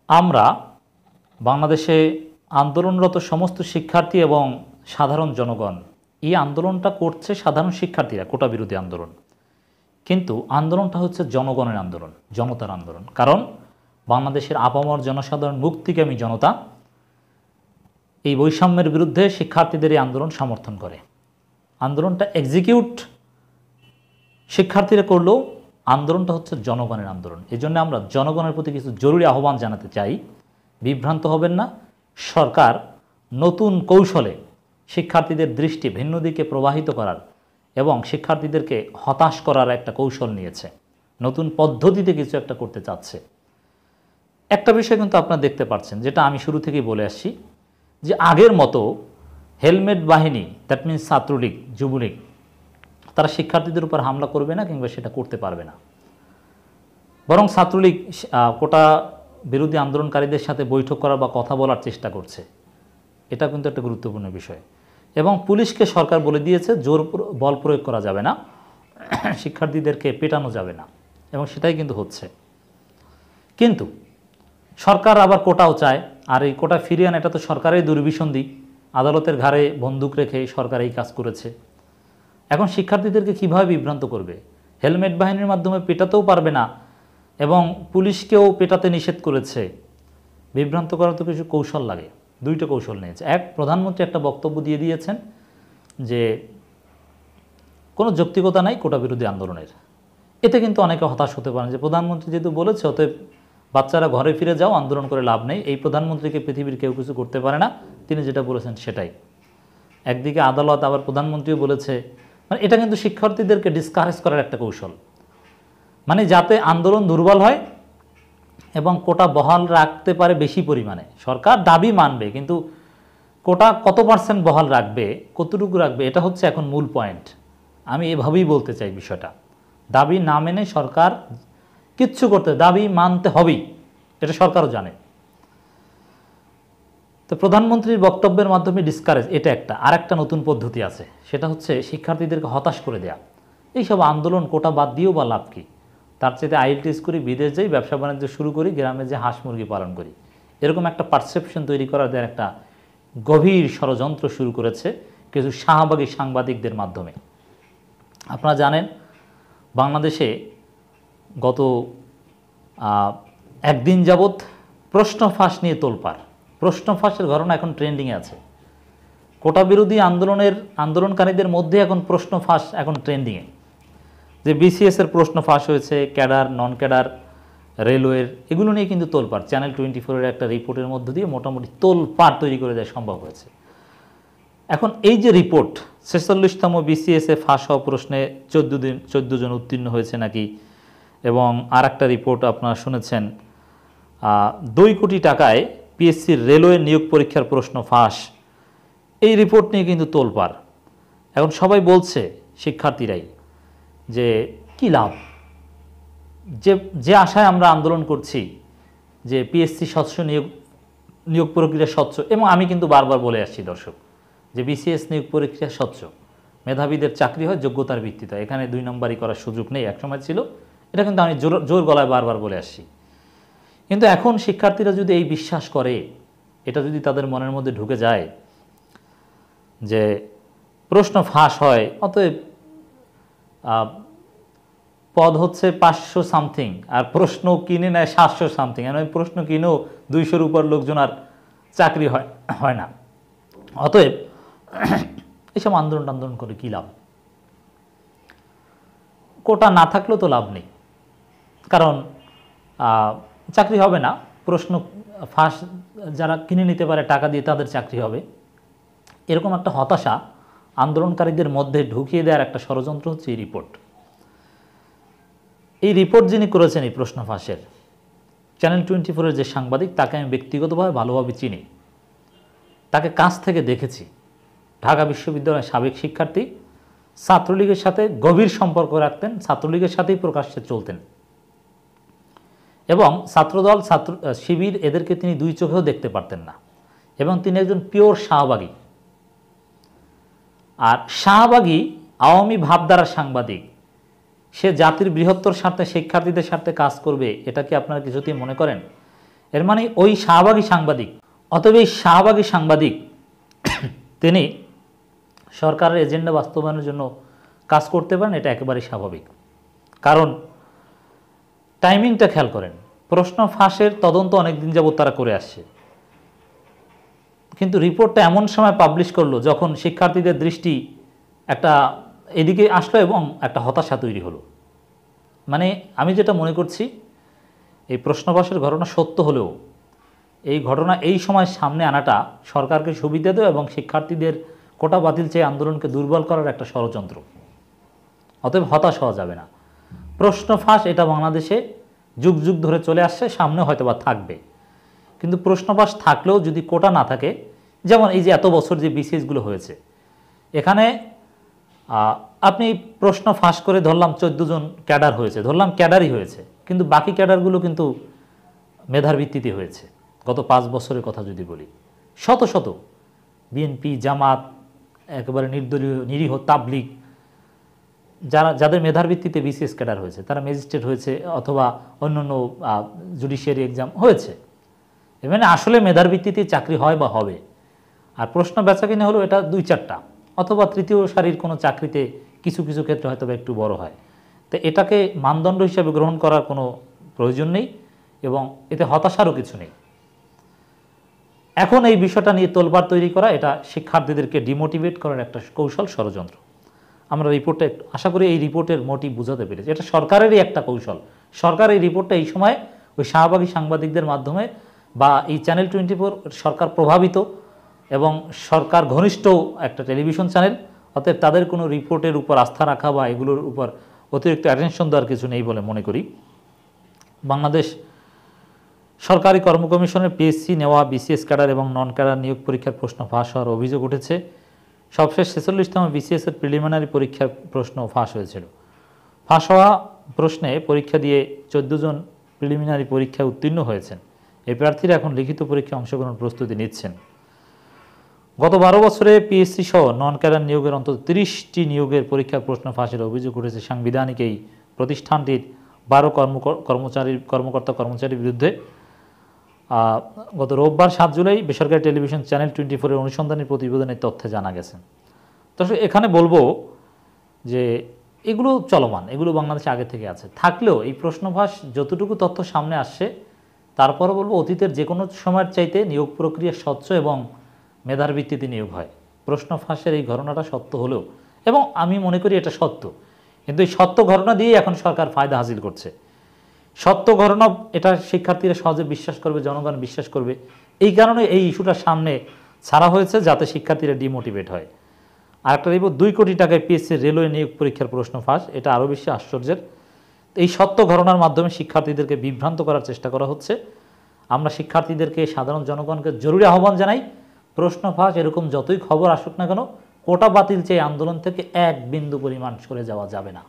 আমরা বাংলাদেশে আন্দোলনরত সমস্ত শিক্ষার্থী এবং সাধারণ জনগণ এই আন্দোলনটা করছে সাধারণ শিক্ষার্থীরা, কোটা বিরোধী আন্দোলন। কিন্তু আন্দোলনটা হচ্ছে জনগণের আন্দোলন, জনতার আন্দোলন। কারণ বাংলাদেশের আপামর জনসাধারণ, মুক্তিকামী জনতা এই বৈষম্যের বিরুদ্ধে শিক্ষার্থীদের এই আন্দোলন সমর্থন করে। আন্দোলনটা এক্সিকিউট শিক্ষার্থীরা করলেও আন্দোলনটা হচ্ছে জনগণের আন্দোলন। এই জন্য আমরা জনগণের প্রতি কিছু জরুরি আহ্বান জানাতে চাই। বিভ্রান্ত হবেন না। সরকার নতুন কৌশলে শিক্ষার্থীদের দৃষ্টি ভিন্ন দিকে প্রবাহিত করার এবং শিক্ষার্থীদেরকে হতাশ করার একটা কৌশল নিয়েছে। নতুন পদ্ধতিতে কিছু একটা করতে চাচ্ছে। একটা বিষয় কিন্তু আপনারা দেখতে পাচ্ছেন, যেটা আমি শুরু থেকেই বলে আসছি, যে আগের মতো হেলমেট বাহিনী, দ্যাট মিনস ছাত্রলীগ, যুবলীগ, তারা শিক্ষার্থীদের উপর হামলা করবে না কিংবা সেটা করতে পারবে না। বরং ছাত্রলীগ কোটা বিরোধী আন্দোলনকারীদের সাথে বৈঠক করার বা কথা বলার চেষ্টা করছে। এটা কিন্তু একটা গুরুত্বপূর্ণ বিষয়। এবং পুলিশকে সরকার বলে দিয়েছে জোর বল প্রয়োগ করা যাবে না, শিক্ষার্থীদেরকে পেটানো যাবে না, এবং সেটাই কিন্তু হচ্ছে। কিন্তু সরকার আবার কোটাও চায়, আর এই কোটা ফিরিয়ে আনা এটা তো সরকারের দুর্বিসন্ধি। আদালতের ঘাড়ে বন্দুক রেখে সরকার এই কাজ করেছে। এখন শিক্ষার্থীদেরকে কীভাবে বিভ্রান্ত করবে? হেলমেট বাহিনীর মাধ্যমে পেটাতেও পারবে না এবং পুলিশকেও পেটাতে নিষেধ করেছে। বিভ্রান্ত করার তো কিছু কৌশল লাগে। দুইটা কৌশল নিয়েছে। এক, প্রধানমন্ত্রী একটা বক্তব্য দিয়ে দিয়েছেন যে কোনো যৌক্তিকতা নাই কোটা বিরোধী আন্দোলনের। এতে কিন্তু অনেকে হতাশ হতে পারেন যে প্রধানমন্ত্রী যেহেতু বলেছে, অতএব বাচ্চারা ঘরে ফিরে যাও, আন্দোলন করে লাভ নেই। এই প্রধানমন্ত্রীকে পৃথিবীর কেউ কিছু করতে পারে না, তিনি যেটা বলেছেন সেটাই। একদিকে আদালত, আবার প্রধানমন্ত্রীও বলেছে। মানে এটা কিন্তু শিক্ষার্থীদেরকে ডিসকারেজ করার একটা কৌশল, মানে যাতে আন্দোলন দুর্বল হয় এবং কোটা বহাল রাখতে পারে বেশি পরিমাণে। সরকার দাবি মানবে, কিন্তু কোটা কত পার্সেন্ট বহাল রাখবে, কতটুকু রাখবে, এটা হচ্ছে এখন মূল পয়েন্ট। আমি এভাবেই বলতে চাই বিষয়টা। দাবি না মেনে সরকার কিচ্ছু করতে, দাবি মানতে হবেই, এটা সরকারও জানে। তো প্রধানমন্ত্রীর বক্তব্যের মাধ্যমে ডিসকারেজ, এটা একটা। আর একটা নতুন পদ্ধতি আছে, সেটা হচ্ছে শিক্ষার্থীদেরকে হতাশ করে দেয়া। এইসব আন্দোলন কোটা বাদ দিয়েও বা লাভ কী? তার চেয়ে আইএলটিএস করি, বিদেশ যাই, ব্যবসা বাণিজ্য শুরু করি, গ্রামে যে হাঁস মুরগি পালন করি, এরকম একটা পারসেপশন তৈরি করার দেওয়ার একটা গভীর ষড়যন্ত্র শুরু করেছে কিছু শাহবাগী সাংবাদিকদের মাধ্যমে। আপনারা জানেন বাংলাদেশে গত একদিন যাবৎ প্রশ্ন ফাঁস নিয়ে তোলপাড়। প্রশ্ন ফাঁসের ঘটনা এখন ট্রেন্ডিংয়ে আছে। কোটা বিরোধী আন্দোলনকারীদের মধ্যে এখন প্রশ্ন ফাঁস এখন ট্রেন্ডিংয়ে। যে বিসিএসের প্রশ্ন ফাঁস হয়েছে, ক্যাডার, নন ক্যাডার, রেলওয়ের, এগুলো নিয়ে কিন্তু তোলপাড়। চ্যানেল 24-এর একটা রিপোর্টের মধ্য দিয়ে মোটামুটি তোলপাড় তৈরি করে দেওয়া সম্ভব হয়েছে। এখন এই যে রিপোর্ট, 46তম বিসিএসে ফাঁস হওয়া প্রশ্নে 14 জন উত্তীর্ণ হয়েছে নাকি, এবং আর একটা রিপোর্ট আপনারা শুনেছেন 2 কোটি টাকায় পিএসসির রেলওয়ে নিয়োগ পরীক্ষার প্রশ্ন ফাঁস। এই রিপোর্ট নিয়ে কিন্তু তোলপাড়। এখন সবাই বলছে, শিক্ষার্থীরাই, যে কি লাভ, যে আশায় আমরা আন্দোলন করছি যে পিএসসি স্বচ্ছ নিয়োগ প্রক্রিয়া স্বচ্ছ, এবং আমি কিন্তু বারবার বলে আসছি দর্শক, যে বিসিএস নিয়োগ পরীক্ষা স্বচ্ছ, মেধাবীদের চাকরি হয় যোগ্যতার ভিত্তিতে, এখানে 2 নম্বরই করার সুযোগ নেই। একসময় ছিল, এটা কিন্তু আমি জোর গলায় বারবার বলে আসছি। কিন্তু এখন শিক্ষার্থীরা যদি এই বিশ্বাস করে, এটা যদি তাদের মনের মধ্যে ঢুকে যায় যে প্রশ্ন ফাঁস হয়, অতএব পদ হচ্ছে 500 সামথিং, আর প্রশ্ন কিনে নেয় 700 সামথিং, মানে প্রশ্ন কিনেও 200-র উপর লোকজন আর চাকরি হয় না। অতএব এইসব আন্দোলন করে কী লাভ? কোটা না থাকলেও তো লাভ নেই, কারণ চাকরি হবে না। প্রশ্ন ফাঁস যারা কিনে নিতে পারে টাকা দিয়ে, তাদের চাকরি হবে। এরকম একটা হতাশা আন্দোলনকারীদের মধ্যে ঢুকিয়ে দেওয়ার একটা ষড়যন্ত্র হচ্ছে এই রিপোর্ট। এই রিপোর্ট যিনি করেছেন এই প্রশ্ন ফাঁসের, চ্যানেল 24-এর যে সাংবাদিক, তাকে আমি ব্যক্তিগতভাবে ভালোভাবে চিনি, তাকে কাছ থেকে দেখেছি। ঢাকা বিশ্ববিদ্যালয়ের সাবেক শিক্ষার্থী, ছাত্রলীগের সাথে গভীর সম্পর্ক রাখতেন, ছাত্রলীগের সাথেই প্রকাশ্যে চলতেন, এবং ছাত্রদল, শিবির, এদেরকে তিনি 2 চোখেও দেখতে পারতেন না, এবং তিনি একজন পিওর শাহবাগী। আর শাহবাগী আওয়ামী ভাবধারার সাংবাদিক, সে জাতির বৃহত্তর স্বার্থে, শিক্ষার্থীদের স্বার্থে কাজ করবে, এটা কি আপনারা কিছুতেই মনে করেন? এর মানে ওই শাহবাগী সাংবাদিক, অতএব এই শাহবাগী সাংবাদিক তিনি সরকারের এজেন্ডা বাস্তবায়নের জন্য কাজ করতে পারেন, এটা একেবারেই স্বাভাবিক। কারণ টাইমিংটা খেয়াল করেন, প্রশ্ন ফাঁসের তদন্ত অনেক দিন যাবত তারা করে আসছে, কিন্তু রিপোর্টটা এমন সময় পাবলিশ করলো যখন শিক্ষার্থীদের দৃষ্টি একটা এদিকে আসলো এবং একটা হতাশা তৈরি হলো। মানে আমি যেটা মনে করছি, এই প্রশ্ন ফাঁসের ঘটনা সত্য হলেও এই ঘটনা এই সময় সামনে আনাটা সরকারকে সুবিধা দেয় এবং শিক্ষার্থীদের কোটা বাতিল চেয়ে আন্দোলনকে দুর্বল করার একটা ষড়যন্ত্র। অতএব হতাশ হওয়া যাবে না। প্রশ্ন ফাঁস এটা বাংলাদেশে যুগ যুগ ধরে চলে আসছে, সামনে হয়তো বা থাকবে, কিন্তু প্রশ্ন ফাঁস থাকলেও যদি কোটা না থাকে, যেমন এই যে এত বছর যে বিসিএসগুলো হয়েছে, এখানে আপনি প্রশ্ন ফাঁস করে ধরলাম 14 জন ক্যাডার হয়েছে, ধরলাম ক্যাডারই হয়েছে, কিন্তু বাকি ক্যাডারগুলো কিন্তু মেধার ভিত্তিতে হয়েছে। গত 5 বছরের কথা যদি বলি, শত শত বিএনপি, জামাত, একেবারে নির্দলীয় নিরীহ তাবলিগ, যাদের মেধার ভিত্তিতে বিসিএস ক্যাডার হয়েছে, তারা ম্যাজিস্ট্রেট হয়েছে অথবা অন্যান্য জুডিশিয়ারি এক্সাম হয়েছে। মানে আসলে মেধার ভিত্তিতে চাকরি হয় বা হবে। আর প্রশ্ন বেচাকিনা হলো এটা 2-4টা, অথবা তৃতীয় সারির কোনো চাকরিতে কিছু কিছু ক্ষেত্রে হয়তো একটু বড় হয়। তো এটাকে মানদণ্ড হিসেবে গ্রহণ করার কোনো প্রয়োজন নেই এবং এতে হতাশারও কিছু নেই। এখন এই বিষয়টা নিয়ে তোলপাড় তৈরি করা, এটা শিক্ষার্থীদেরকে ডিমোটিভেট করার একটা কৌশল, ষড়যন্ত্র। আমরা রিপোর্টে আশা করি এই রিপোর্টের মোটিভ বুঝাতে পেরেছি। এটা সরকারেরই একটা কৌশল। সরকার এই রিপোর্টটা এই সময় ওই শাহবাগী সাংবাদিকদের মাধ্যমে বা এই চ্যানেল 24 সরকার প্রভাবিত এবং সরকার ঘনিষ্ঠ একটা টেলিভিশন চ্যানেল, অতএব তাদের কোনো রিপোর্টের উপর আস্থা রাখা বা এগুলোর উপর অতিরিক্ত অ্যাটেনশন দেওয়ার কিছু নেই বলে মনে করি। বাংলাদেশ সরকারি কর্ম কমিশনের পিএসসি নেওয়া বিসিএস ক্যাডার এবং নন ক্যাডার নিয়োগ পরীক্ষার প্রশ্ন ফাঁস হওয়ার অভিযোগ উঠেছে। সবশেষ 46তম বিসিএসের প্রিলিমিনারি পরীক্ষার প্রশ্ন ফাঁস হয়েছিল। ফাঁস হওয়া প্রশ্নে পরীক্ষা দিয়ে 14 জন প্রিলিমিনারি পরীক্ষায় উত্তীর্ণ হয়েছেন। এই প্রার্থীরা এখন লিখিত পরীক্ষায় অংশগ্রহণ প্রস্তুতি নিচ্ছেন। গত 12 বছরে পিএসসি সহ নন ক্যাডার নিয়োগের অন্তত 30টি নিয়োগের পরীক্ষার প্রশ্ন ফাঁসের অভিযোগ উঠেছে সাংবিধানিক এই প্রতিষ্ঠানটির 12 কর্মকর্তা কর্মচারীর বিরুদ্ধে। গত রোববার 7 জুলাই বেসরকারি টেলিভিশন চ্যানেল 24-এর অনুসন্ধানী প্রতিবেদনের তথ্যে জানা গেছে। তো এখানে বলবো যে এগুলো চলমান, এগুলো বাংলাদেশে আগে থেকে আছে। থাকলেও এই প্রশ্ন ফাঁস যতটুকু তথ্য সামনে আসছে, তারপরও বলবো অতীতের যে কোনো সময়ের চাইতে নিয়োগ প্রক্রিয়া স্বচ্ছ এবং মেধার ভিত্তিতে নিয়োগ হয়। প্রশ্ন ফাঁসের এই ঘটনাটা সত্য হলেও, এবং আমি মনে করি এটা সত্য, কিন্তু এই সত্য ঘটনা দিয়েই এখন সরকার ফায়দা হাসিল করছে। সত্য ঘটনা এটা শিক্ষার্থীরা সহজে বিশ্বাস করবে, জনগণ বিশ্বাস করবে, এই কারণে এই ইস্যুটা সামনে ছাড়া হয়েছে, যাতে শিক্ষার্থীরা ডিমোটিভেট হয়। আরেকটা রিপোর্ট, 2 কোটি টাকায় পিএসসি রেলওয়ে নিয়োগ পরীক্ষার প্রশ্ন ফাঁস, এটা আরও বেশি আশ্চর্যের। এই সত্য ঘটনার মাধ্যমে শিক্ষার্থীদেরকে বিভ্রান্ত করার চেষ্টা করা হচ্ছে। আমরা শিক্ষার্থীদেরকে, সাধারণ জনগণকে জরুরি আহ্বান জানাই, প্রশ্ন ফাঁস এরকম যতই খবর আসুক না কেন, কোটা বাতিল চেয়ে আন্দোলন থেকে 1 বিন্দু পরিমাণ সরে যাওয়া যাবে না।